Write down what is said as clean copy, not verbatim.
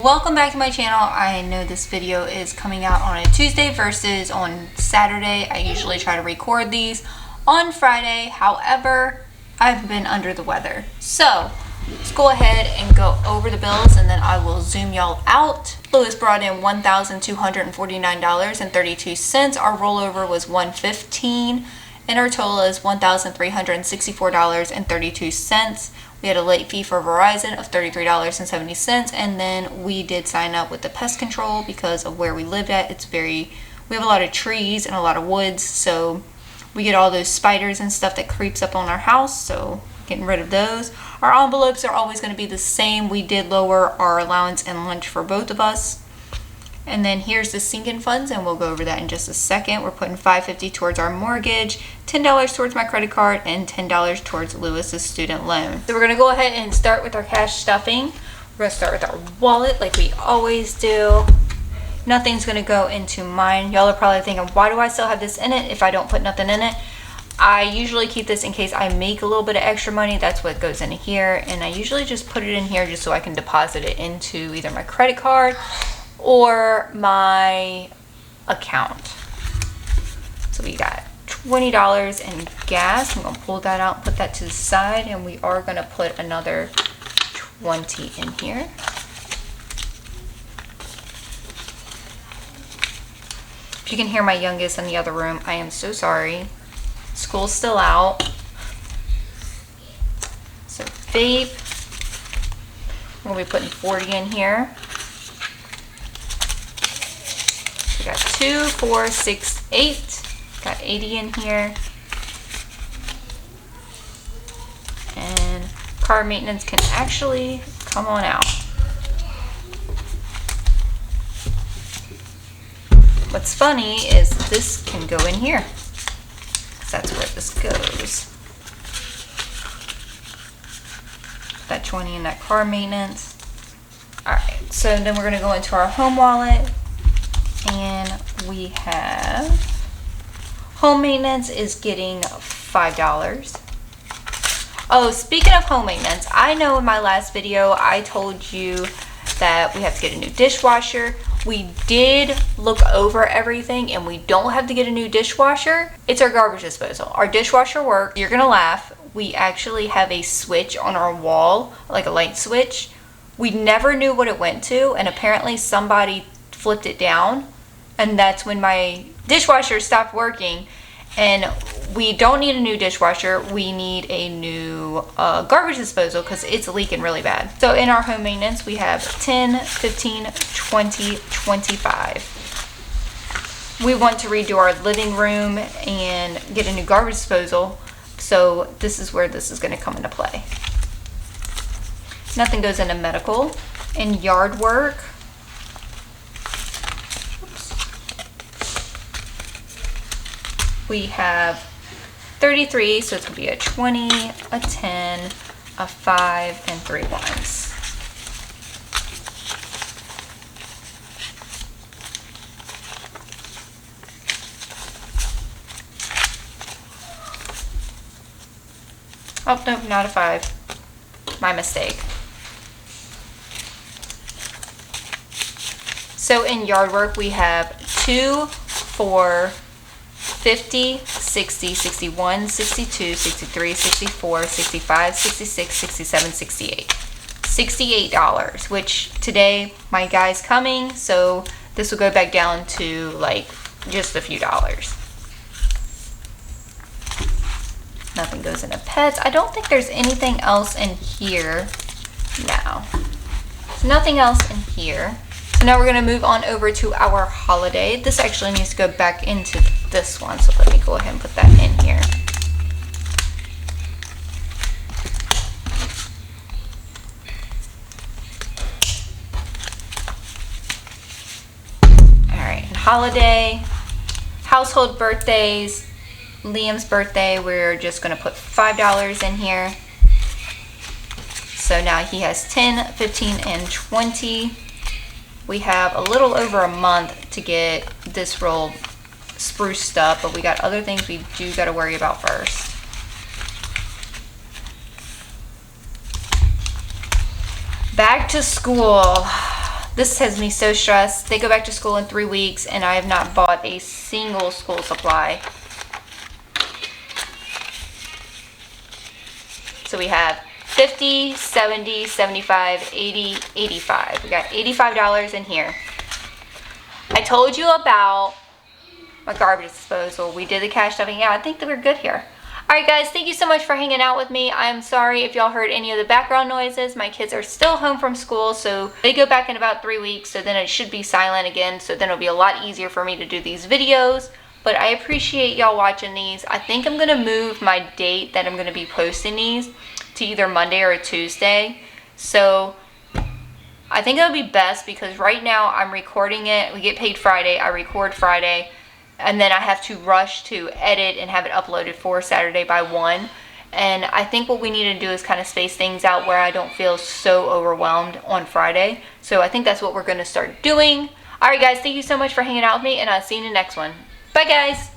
Welcome back to my channel. I know this video is coming out on a Tuesday versus on Saturday. I usually try to record these on Friday. However, I've been under the weather. So let's go ahead and go over the bills and then I will zoom y'all out. Lewis brought in $1,249.32. Our rollover was $115 and our total is $1,364.32. We had a late fee for Verizon of $33.70, and then we did sign up with the pest control because of where we lived at. We have a lot of trees and a lot of woods, so we get all those spiders and stuff that creeps up on our house, so getting rid of those. Our envelopes are always going to be the same. We did lower our allowance and lunch for both of us. And then here's the sinking funds, and we'll go over that in just a second. We're putting $550 towards our mortgage, $10 towards my credit card, and $10 towards Lewis's student loan. So we're going to go ahead and start with our cash stuffing. We're going to start with our wallet like we always do. Nothing's going to go into mine. Y'all are probably thinking, why do I still have this in it if I don't put nothing in it? I usually keep this in case I make a little bit of extra money. That's what goes in here. And I usually just put it in here just so I can deposit it into either my credit card or my account. So we got $20 in gas. I'm gonna pull that out and put that to the side, and we are gonna put another 20 in here. If you can hear my youngest in the other room, I am so sorry. School's still out. So vape, we're gonna be putting 40 in here. We got 2, 4, 6, 8. Got 80 in here. And car maintenance can actually come on out. What's funny is this can go in here, because that's where this goes. That 20 in that car maintenance. Alright, so then we're going to go into our home wallet. And we have home maintenance is getting $5. Oh, speaking of home maintenance, I know in my last video I told you that we have to get a new dishwasher. We did look over everything and we don't have to get a new dishwasher. It's our garbage disposal. Our dishwasher works. You're gonna laugh. We actually have a switch on our wall, like a light switch. We never knew what it went to, and apparently somebody flipped it down, and that's when my dishwasher stopped working. And we don't need a new dishwasher, we need a new garbage disposal because it's leaking really bad. So in our home maintenance we have 10, 15, 20, 25. We want to redo our living room and get a new garbage disposal, so this is where this is going to come into play. Nothing goes into medical. In yard work, we have 33, so it's going to be a 20, a 10, a 5, and 3 ones. Oh, no, not a 5. My mistake. So in yard work, we have 2, 4, 50, 60, 61, 62, 63, 64, 65, 66, 67, 68. $68, which today my guy's coming, so this will go back down to like just a few dollars. Nothing goes into pets. I don't think there's anything else in here now. There's nothing else in here. So now we're going to move on over to our holiday. This actually needs to go back into this one, so let me go ahead and put that in here. Alright, holiday, household birthdays, Liam's birthday, we're just going to put $5 in here. So now he has 10, 15, and 20. We have a little over a month to get this roll spruced up, but we got other things we do got to worry about first. Back to school. This has me so stressed. They go back to school in 3 weeks and I have not bought a single school supply. So we have 50, 70, 75, 80, 85. We got $85 in here. I told you about my garbage disposal. We did the cash stuffing. Yeah, I think that we're good here. Alright guys, thank you so much for hanging out with me. I'm sorry if y'all heard any of the background noises. My kids are still home from school, so they go back in about 3 weeks, so then it should be silent again, so then it'll be a lot easier for me to do these videos. But I appreciate y'all watching these. I think I'm going to move my date that I'm going to be posting these to either Monday or a Tuesday. So I think it'll be best because right now I'm recording it. We get paid Friday. I record Friday. And then I have to rush to edit and have it uploaded for Saturday by 1. And I think what we need to do is kind of space things out where I don't feel so overwhelmed on Friday. So I think that's what we're going to start doing. Alright guys, thank you so much for hanging out with me, and I'll see you in the next one. Bye guys!